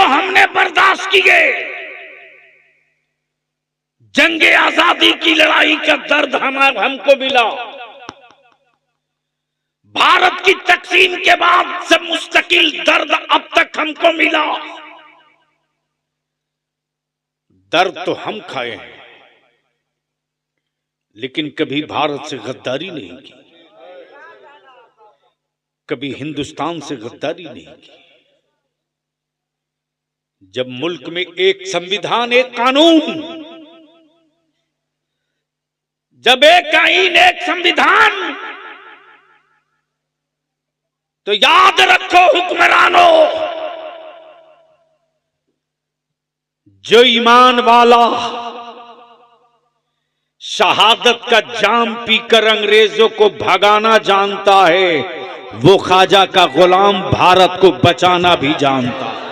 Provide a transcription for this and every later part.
हमने बर्दाश्त किए। जंगे आजादी की लड़ाई का दर्द हमको मिला। भारत की तकसीम के बाद से मुस्तकिल दर्द अब तक हमको मिला। दर्द तो हम खाए हैं, लेकिन कभी भारत से गद्दारी नहीं की, कभी हिंदुस्तान से गद्दारी नहीं की। जब मुल्क में एक संविधान, एक कानून, जब एक आईन, एक संविधान, तो याद रखो हुक्मरानों, जो ईमान वाला शहादत का जाम पीकर अंग्रेजों को भगाना जानता है, वो ख्वाजा का गुलाम भारत को बचाना भी जानता है।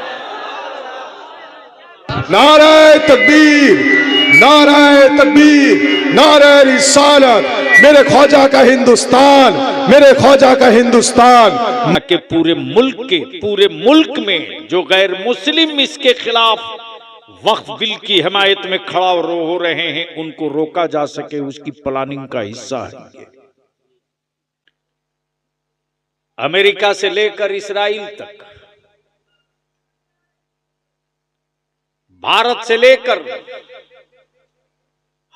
नारे तकबीर, नारे तकबीर, नारे रिसालत, मेरे ख्वाजा का हिंदुस्तान, मेरे ख्वाजा का हिंदुस्तान। के पूरे मुल्क में जो गैर मुस्लिम इसके खिलाफ वक्फ बिल की हिमायत में खड़ा हो रहे हैं, उनको रोका जा सके, उसकी प्लानिंग का हिस्सा है ये। अमेरिका से लेकर इस्राइल तक, भारत से लेकर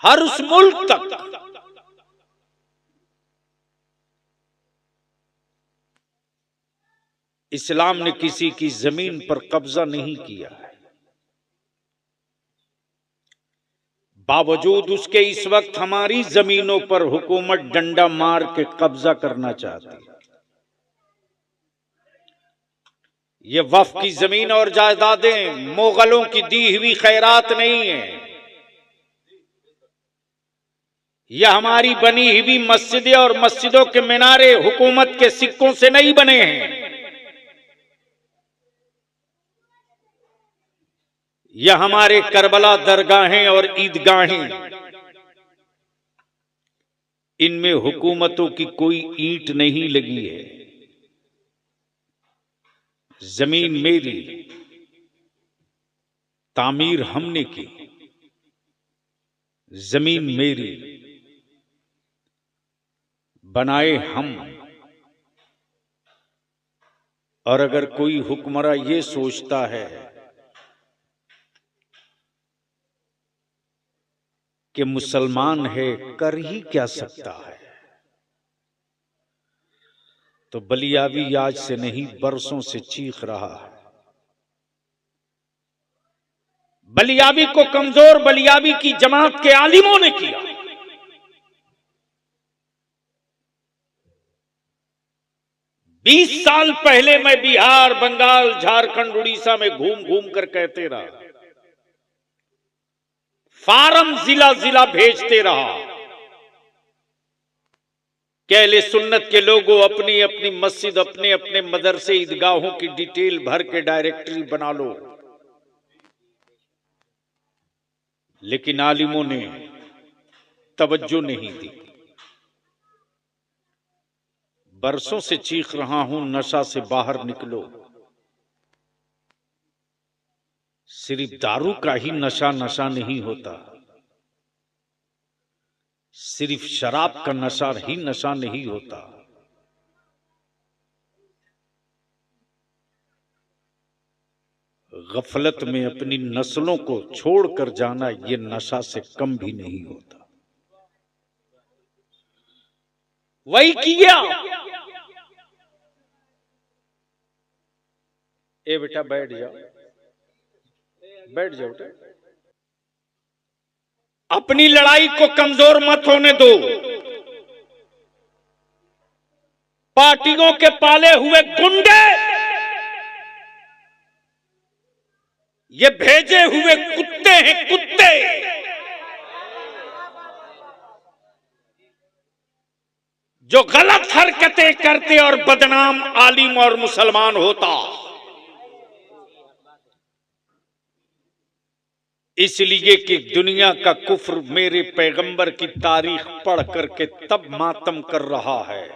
हर उस मुल्क तक इस्लाम ने किसी की जमीन पर कब्जा नहीं किया है। बावजूद उसके इस वक्त हमारी जमीनों पर हुकूमत डंडा मार के कब्जा करना चाहती है। ये वक्फ की जमीन और जायदादें मुगलों की दी हुई खैरात नहीं है। यह हमारी बनी हुई मस्जिदें और मस्जिदों के मीनारे हुकूमत के सिक्कों से नहीं बने हैं। यह हमारे करबला दरगाहें और ईदगाहें, इनमें हुकूमतों की कोई ईंट नहीं लगी है। जमीन मेरी, तामीर हमने की, जमीन मेरी, बनाए हम। और अगर कोई हुक्मरां ये सोचता है कि मुसलमान है, कर ही क्या सकता है, तो बलियावी आज से नहीं बरसों से चीख रहा है। बलियावी को कमजोर बलियावी की जमात के आलिमों ने किया। बीस साल पहले मैं बिहार, बंगाल, झारखंड, उड़ीसा में घूम घूम कर कहते रहा, फार्म जिला जिला भेजते रहा कि अहले सुन्नत के लोगों अपनी अपनी मस्जिद, अपने अपने मदरसे, ईदगाहों की डिटेल भर के डायरेक्टरी बना लो। लेकिन आलिमों ने तवज्जो नहीं दी। बरसों से चीख रहा हूं, नशा से बाहर निकलो। सिर्फ दारू का ही नशा नशा नहीं होता, सिर्फ शराब का नशा ही नशा नहीं होता। गफलत में अपनी नस्लों को छोड़कर जाना ये नशा से कम भी नहीं होता। वही किया। ए बेटा बैठ जाओ, बैठ जाओ बेटा। अपनी लड़ाई को कमजोर मत होने दो। पार्टियों के पाले हुए गुंडे, ये भेजे हुए कुत्ते हैं, कुत्ते। जो गलत हरकतें करते और बदनाम आलिम और मुसलमान होता। इसलिए कि दुनिया का कुफ्र मेरे पैगंबर की तारीख पढ़ करके तब मातम कर रहा है।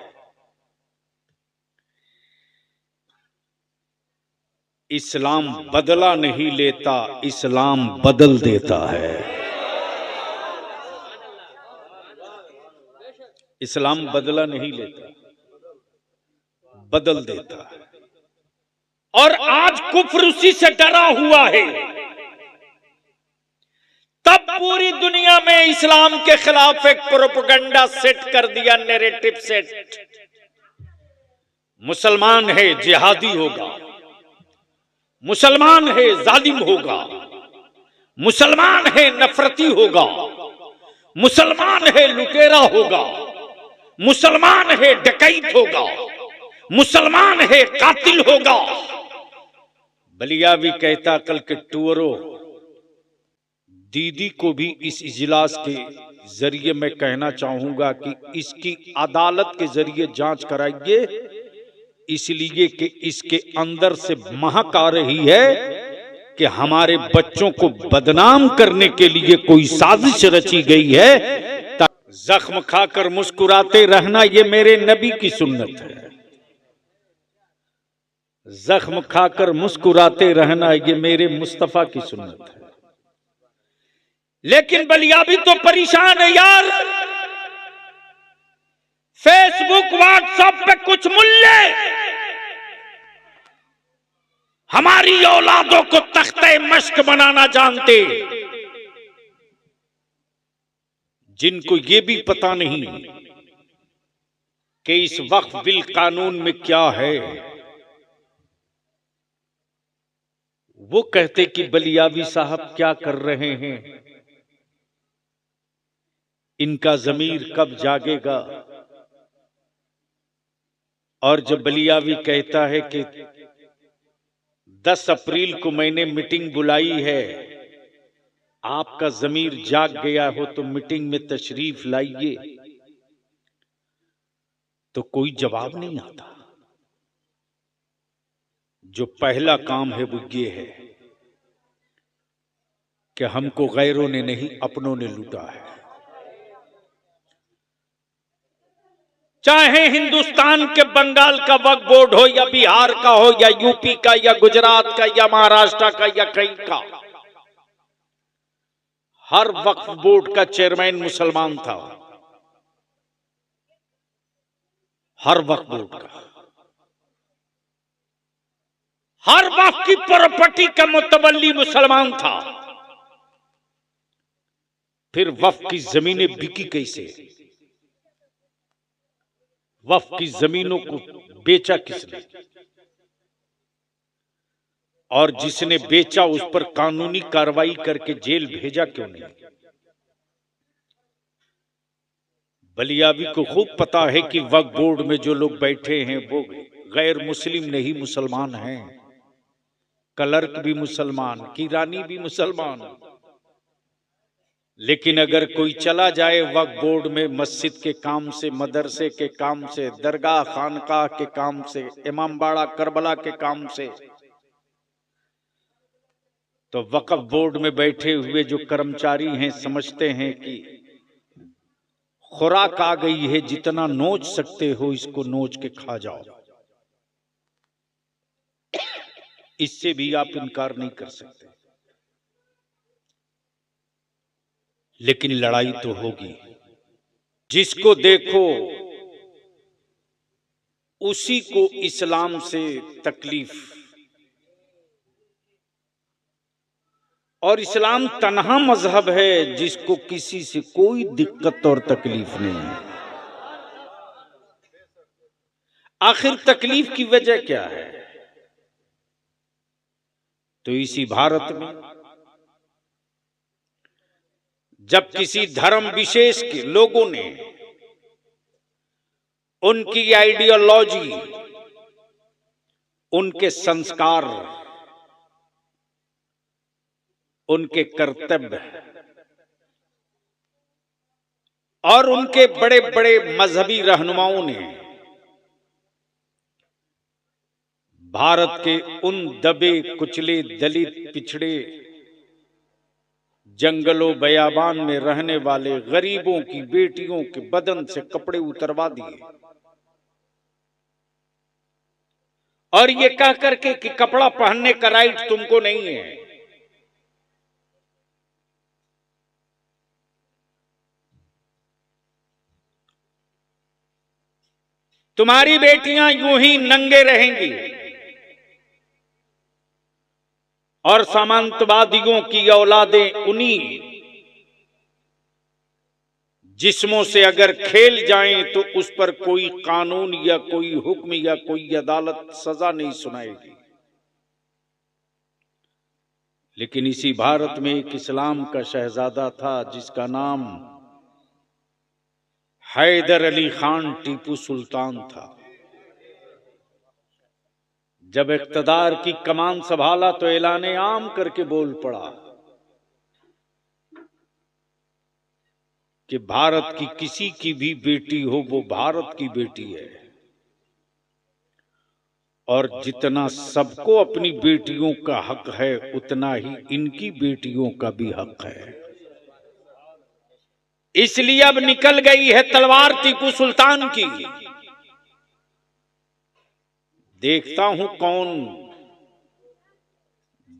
इस्लाम बदला नहीं लेता, इस्लाम बदल देता है। इस्लाम बदला नहीं लेता, बदल देता है। और आज कुफ्र उसी से डरा हुआ है। तब पूरी दुनिया में इस्लाम के खिलाफ एक प्रोपेगेंडा सेट कर दिया, नैरेटिव सेट। मुसलमान है जिहादी होगा, मुसलमान है जालिम होगा, मुसलमान है नफरती होगा, मुसलमान है लुटेरा होगा, मुसलमान है डकैत होगा, मुसलमान है कातिल होगा। बलियावी कहता कल के टूअरो दीदी को भी इस इजलास के जरिए मैं कहना चाहूंगा कि इसकी अदालत के जरिए जांच कराइए, इसलिए कि इसके अंदर से महक आ रही है कि हमारे बच्चों को बदनाम करने के लिए कोई साजिश रची गई है। जख्म खाकर मुस्कुराते रहना ये मेरे नबी की सुन्नत है। जख्म खाकर मुस्कुराते रहना ये मेरे मुस्तफा की सुन्नत है। लेकिन बलियाबी तो परेशान है यार। फेसबुक व्हाट्सएप पे कुछ मुल्ले हमारी औलादों को तख्ते मश्क बनाना जानते, जिनको ये भी पता नहीं कि इस वक्फ बिल कानून में क्या है। वो कहते कि बलियावी साहब क्या कर रहे हैं, इनका जमीर कब जागेगा। और जब बलियावी कहता है कि 10 अप्रैल को मैंने मीटिंग बुलाई है, आपका जमीर जाग गया हो तो मीटिंग में तशरीफ लाइए, तो कोई जवाब नहीं आता। जो पहला काम है वो ये है कि हमको गैरों ने नहीं अपनों ने लूटा है। चाहे हिंदुस्तान के बंगाल का वक्फ बोर्ड हो या बिहार का हो या यूपी का या गुजरात का या महाराष्ट्र का या कहीं का, हर वक्फ बोर्ड का चेयरमैन मुसलमान था। हर वक्फ बोर्ड का, हर वक्फ की प्रॉपर्टी का मुतवल्ली मुसलमान था। फिर वक्फ की जमीनें बिकी कैसे? वक्फ की जमीनों को बेचा किसने? और जिसने बेचा उस पर कानूनी कार्रवाई करके जेल भेजा क्यों नहीं? बलियावी को खूब पता है कि वक्फ बोर्ड में जो लोग बैठे हैं वो गैर मुस्लिम नहीं मुसलमान हैं। क्लर्क भी मुसलमान, किरानी भी मुसलमान। लेकिन अगर कोई चला जाए वक्फ बोर्ड में मस्जिद के काम से, मदरसे के काम से, दरगाह खानकाह के काम से, इमामबाड़ा करबला के काम से, तो वक्फ बोर्ड में बैठे हुए जो कर्मचारी हैं समझते हैं कि खुराक आ गई है, जितना नोच सकते हो इसको नोच के खा जाओ। इससे भी आप इनकार नहीं कर सकते। लेकिन लड़ाई तो होगी। जिसको देखो उसी को इस्लाम से तकलीफ, और इस्लाम तन्हा मजहब है जिसको किसी से कोई दिक्कत और तकलीफ नहीं है। आखिर तकलीफ की वजह क्या है? तो इसी भारत में जब किसी धर्म विशेष के लोगों ने उनकी आइडियोलॉजी, उनके संस्कार, उनके कर्तव्य और उनके बड़े बड़े मजहबी रहनुमाओं ने भारत के उन दबे कुचले दलित पिछड़े जंगलों बयाबान में रहने वाले गरीबों की बेटियों के बदन से कपड़े उतरवा दिए और ये कह करके कि कपड़ा पहनने का राइट तुमको नहीं है। तुम्हारी बेटियां यूं ही नंगे रहेंगी और सामंतवादियों की औलादें उन्हीं जिस्मों से अगर खेल जाएं तो उस पर कोई कानून या कोई हुक्म या कोई अदालत सजा नहीं सुनाएगी। लेकिन इसी भारत में एक इस्लाम का शहजादा था जिसका नाम हैदर अली खान टीपू सुल्तान था। जब इख्तदार की कमान संभाला तो ऐलाने आम करके बोल पड़ा कि भारत की किसी की भी बेटी हो वो भारत की बेटी है, और जितना सबको अपनी बेटियों का हक है उतना ही इनकी बेटियों का भी हक है। इसलिए अब निकल गई है तलवार टीपू सुल्तान की। देखता हूं कौन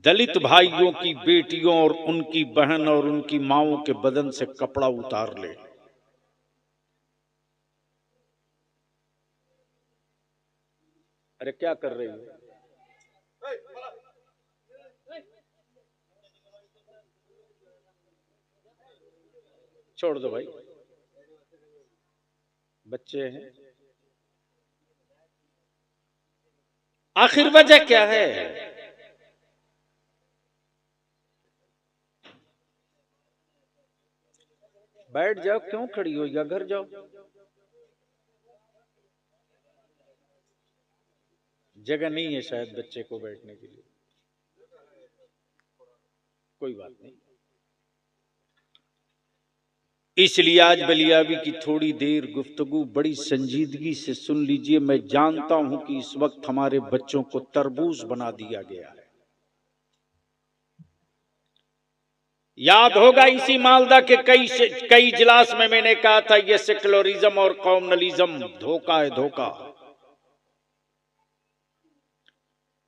दलित भाइयों की बेटियों और उनकी बहन और उनकी माओं के बदन से कपड़ा उतार ले। अरे क्या कर रही हो? छोड़ दो भाई, बच्चे हैं। आखिर वजह क्या है? बैठ जाओ, क्यों खड़ी हो, या घर जाओ। जगह नहीं है शायद बच्चे को बैठने के लिए, कोई बात नहीं। इसलिए आज बलियावी की थोड़ी देर गुफ्तगू बड़ी संजीदगी से सुन लीजिए। मैं जानता हूं कि इस वक्त हमारे बच्चों को तरबूज बना दिया गया है। याद होगा इसी मालदा के कई इजलास में मैंने कहा था यह सेकुलरिज्म और कॉम्युनलिज्म धोखा है, धोखा।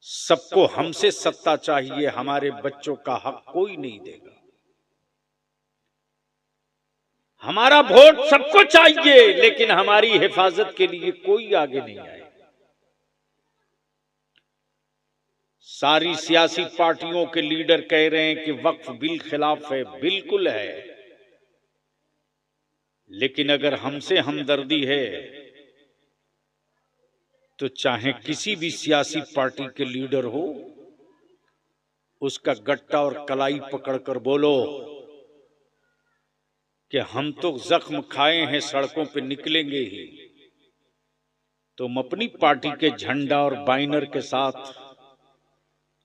सबको हमसे सत्ता चाहिए, हमारे बच्चों का हक कोई नहीं देगा। हमारा वोट सबको चाहिए लेकिन हमारी हिफाजत के लिए कोई आगे नहीं आए। सारी सियासी पार्टियों के लीडर कह रहे हैं कि वक्फ बिल खिलाफ है। बिल्कुल है, लेकिन अगर हमसे हमदर्दी है तो चाहे किसी भी सियासी पार्टी के लीडर हो, उसका गट्टा और कलाई पकड़कर बोलो कि हम तो जख्म खाए हैं, सड़कों पे निकलेंगे ही। तुम अपनी पार्टी के झंडा और बैनर के साथ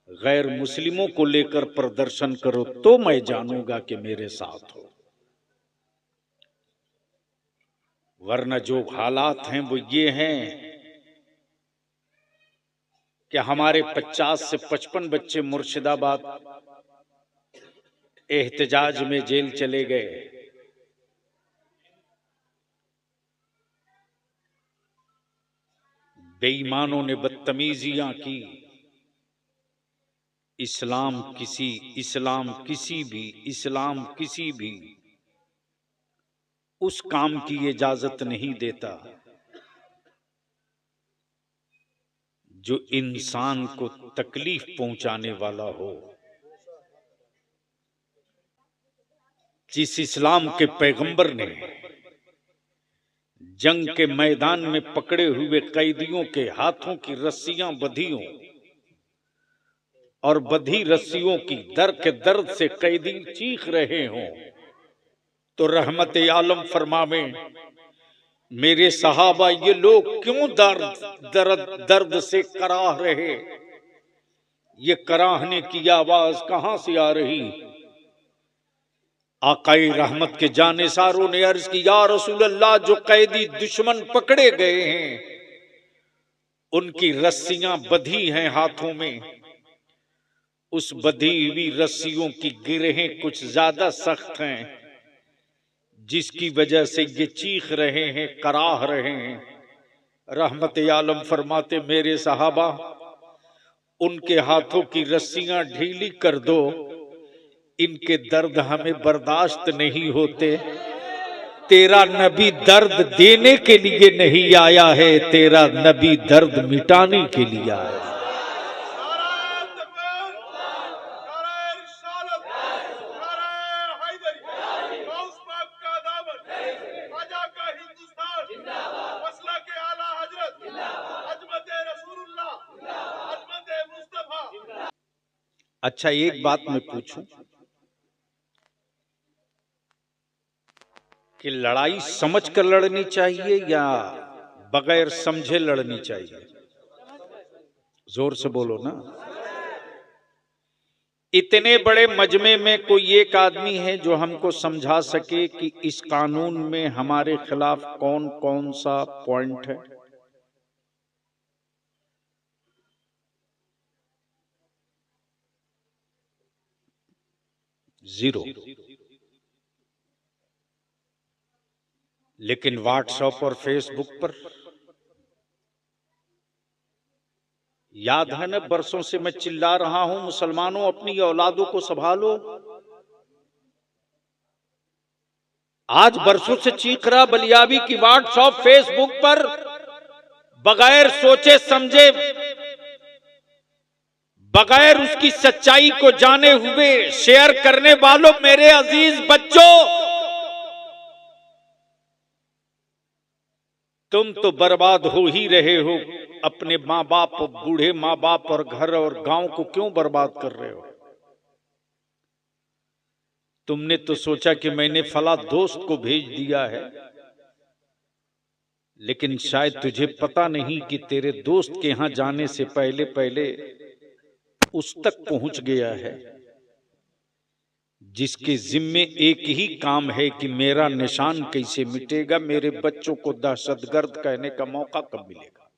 गैर मुस्लिमों को लेकर प्रदर्शन करो तो मैं जानूंगा कि मेरे साथ हो, वरना जो हालात हैं वो ये हैं कि हमारे 50 से 55 बच्चे मुर्शिदाबाद एहतजाज में जेल चले गए। बेईमानों ने बदतमीजियां की। इस्लाम किसी भी उस काम की इजाजत नहीं देता जो इंसान को तकलीफ पहुंचाने वाला हो। जिस इस्लाम के पैगंबर ने जंग के मैदान में पकड़े हुए कैदियों के हाथों की रस्सियां बंधी हों और बंधी रस्सियों की दर्द से कैदी चीख रहे हों, तो रहमत आलम फरमावे मेरे सहाबा ये लोग क्यों दर्द से कराह रहे, ये कराहने की आवाज कहां से आ रही। आकाई रहमत के जानेसारों ने अर्ज की, या रसूल अल्लाह, जो कैदी दुश्मन पकड़े गए हैं उनकी रस्सियां बंधी हैं हाथों में, उस बंधी हुई रस्सियों की गिरहें कुछ ज्यादा सख्त हैं, जिसकी वजह से ये चीख रहे हैं, कराह रहे हैं। रहमत आलम फरमाते मेरे सहाबा उनके हाथों की रस्सियां ढीली कर दो, इनके दर्द हमें बर्दाश्त नहीं होते। तेरा नबी दर्द देने के लिए नहीं आया है, तेरा नबी दर्द मिटाने के लिए आया है। अच्छा, एक बात मैं पूछूं कि लड़ाई समझ कर लड़नी चाहिए या बगैर समझे लड़नी चाहिए? जोर से बोलो ना। इतने बड़े मजमे में कोई एक आदमी है जो हमको समझा सके कि इस कानून में हमारे खिलाफ कौन कौन सा पॉइंट है? जीरो। लेकिन व्हाट्सएप और फेसबुक पर याद है ना, बरसों से मैं चिल्ला रहा हूं, मुसलमानों अपनी औलादों को संभालो। आज बरसों से चीख रहा बलियाबी की व्हाट्सएप फेसबुक पर बगैर सोचे समझे, बगैर उसकी सच्चाई को जाने हुए शेयर करने वालों, मेरे अजीज बच्चों, तुम तो बर्बाद हो ही रहे हो। अपने माँ बाप, बूढ़े माँ बाप और घर और गांव को क्यों बर्बाद कर रहे हो? तुमने तो सोचा कि मैंने फला दोस्त को भेज दिया है, लेकिन शायद तुझे पता नहीं कि तेरे दोस्त के यहां जाने से पहले पहले उस तक पहुंच गया है जिसके जिम्मे एक ही काम है कि मेरा निशान कैसे मिटेगा, मेरे बच्चों को दहशतगर्द कहने का मौका कब मिलेगा।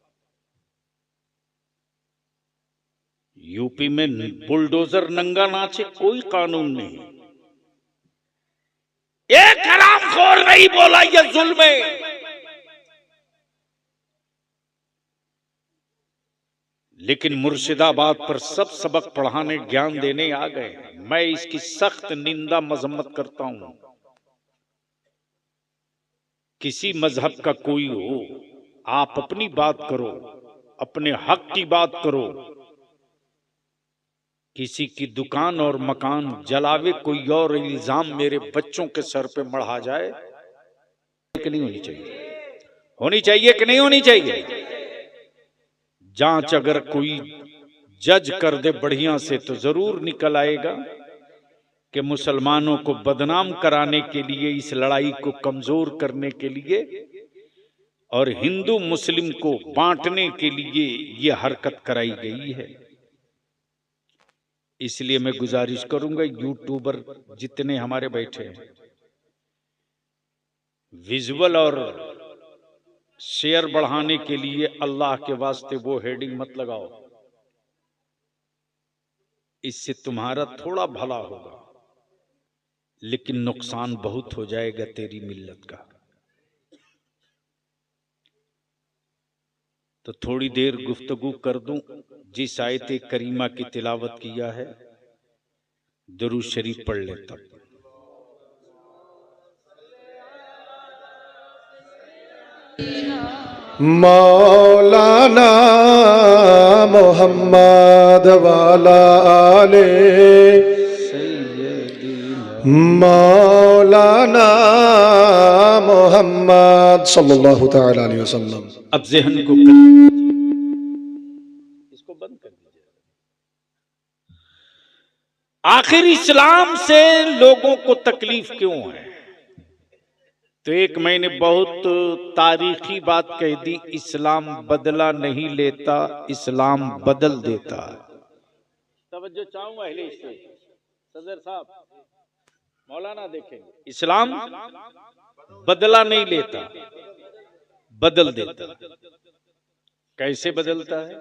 यूपी में बुलडोजर नंगा नाचे, कोई कानून नहीं। एक हरामखोर नहीं बोला ये जुल्म है। लेकिन मुर्शिदाबाद पर सब सबक पढ़ाने, ज्ञान देने आ गए। मैं इसकी सख्त निंदा मजम्मत करता हूं। किसी मजहब का कोई हो, आप अपनी बात करो, अपने हक की बात करो। किसी की दुकान और मकान जलावे कोई और इल्जाम मेरे बच्चों के सर पे मढ़ा जाए कि नहीं होनी चाहिए? होनी चाहिए कि नहीं होनी चाहिए? जांच अगर कोई जज कर दे बढ़िया से तो जरूर निकल आएगा कि मुसलमानों को बदनाम कराने के लिए, इस लड़ाई को कमजोर करने के लिए और हिंदू मुस्लिम को बांटने के लिए यह हरकत कराई गई है। इसलिए मैं गुजारिश करूंगा, यूट्यूबर जितने हमारे बैठे हैं, विजुअल और शेयर बढ़ाने के लिए अल्लाह के वास्ते वो हेडिंग मत लगाओ। इससे तुम्हारा थोड़ा भला होगा, लेकिन नुकसान बहुत हो जाएगा तेरी मिल्लत का। तो थोड़ी देर गुफ्तगू कर दूं। जिस आयत करीमा की तिलावत किया है, दुरूद शरीफ पढ़ लेता। मौलाना मोहम्मद वाला आले, मौलाना मोहम्मद सल्लल्लाहु तआला अलैहि वसल्लम। अब ज़हन को इसको बंद कर दीजिए। आखिर इस्लाम से लोगों को तकलीफ क्यों है? तो एक मैंने बहुत तारीखी बात कह दी, इस्लाम बदला नहीं लेता, इस्लाम बदल देता है। तवज्जो चाहूंगा अहले स्टेज, सदर साहब, मौलाना देखेंगे। इस्लाम बदला नहीं लेता, बदल देता। कैसे बदलता है?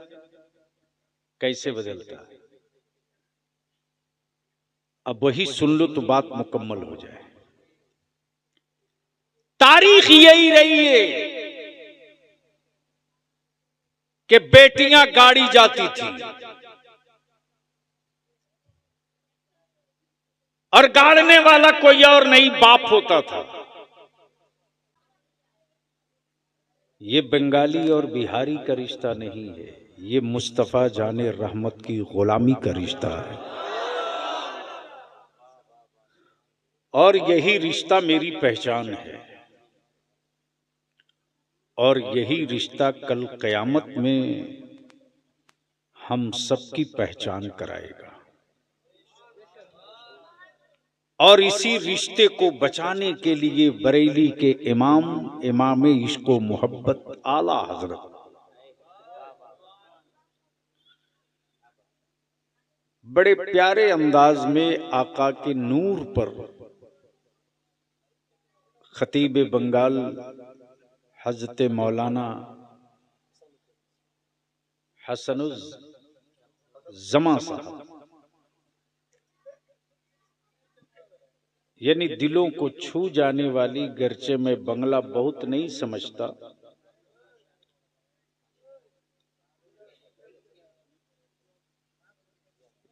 कैसे बदलता है? अब वही सुन लो तो बात मुकम्मल हो जाए। तारीख यही रही है कि बेटियां गाड़ी जाती थी, और गाड़ने वाला कोई और नहीं, बाप होता था। ये बंगाली और बिहारी का रिश्ता नहीं है, ये मुस्तफा जाने रहमत की गुलामी का रिश्ता है। और यही रिश्ता मेरी पहचान है, और यही रिश्ता कल कयामत में हम सबकी पहचान कराएगा। और इसी रिश्ते को बचाने के लिए बरेली के इमाम इश्को मोहब्बत आला हजरत बड़े प्यारे अंदाज में आका के नूर पर खतीब बंगाल हजरत मौलाना हसनुज़्ज़मा साहब, यानी दिलों को छू जाने वाली, गर्चे मैं बंगला बहुत नहीं समझता,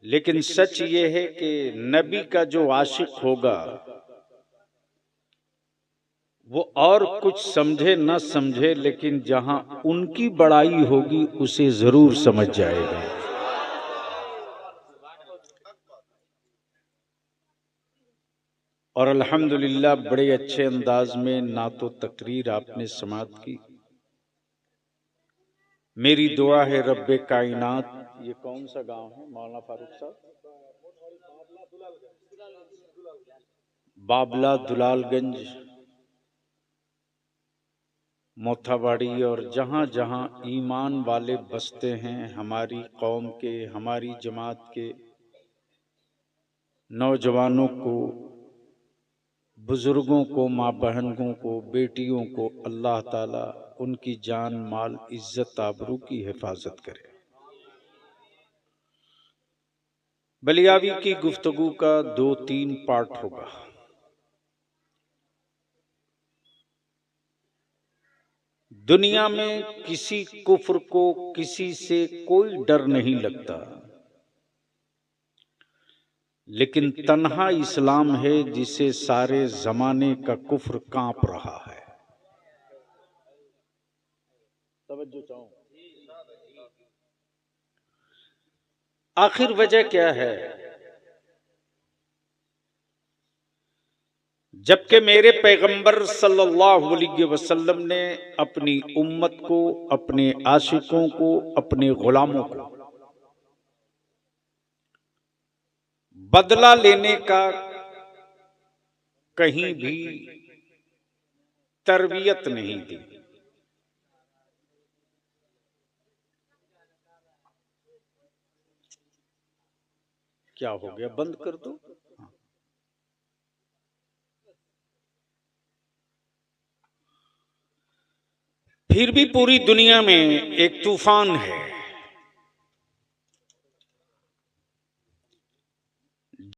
लेकिन सच ये है कि नबी का जो आशिक होगा वो और कुछ समझे न समझे, लेकिन जहां उनकी बड़ाई होगी उसे जरूर समझ जाएगा। और अल्हम्दुलिल्लाह बड़े अच्छे अंदाज में नातो तकरीर आपने समाअत की। मेरी दुआ है रब्बे कायनात, ये कौन सा गांव है मौलाना फारूक साहब? बाबला, दुलालगंज, मोथाबाड़ी, और जहां जहां ईमान वाले बसते हैं, हमारी कौम के, हमारी जमात के नौजवानों को, बुजुर्गों को, माँ बहनों को, बेटियों को अल्लाह ताला उनकी जान, माल, इज्जत, आबरू की हिफाजत करे। बलियावी की गुफ्तगू का 2-3 पार्ट होगा। दुनिया में किसी कुफ्र को किसी से कोई डर नहीं लगता, लेकिन तन्हा इस्लाम है जिसे सारे जमाने का कुफ्र कांप रहा है। तवज्जो चाहूं, आखिर वजह क्या है? जबकि मेरे पैगंबर सल्लल्लाहु अलैहि वसल्लम ने अपनी उम्मत को, अपने आशिकों को, अपने गुलामों को बदला लेने का कहीं भी तरबियत नहीं दी। क्या हो गया, बंद कर दो। फिर भी पूरी दुनिया में एक तूफान है,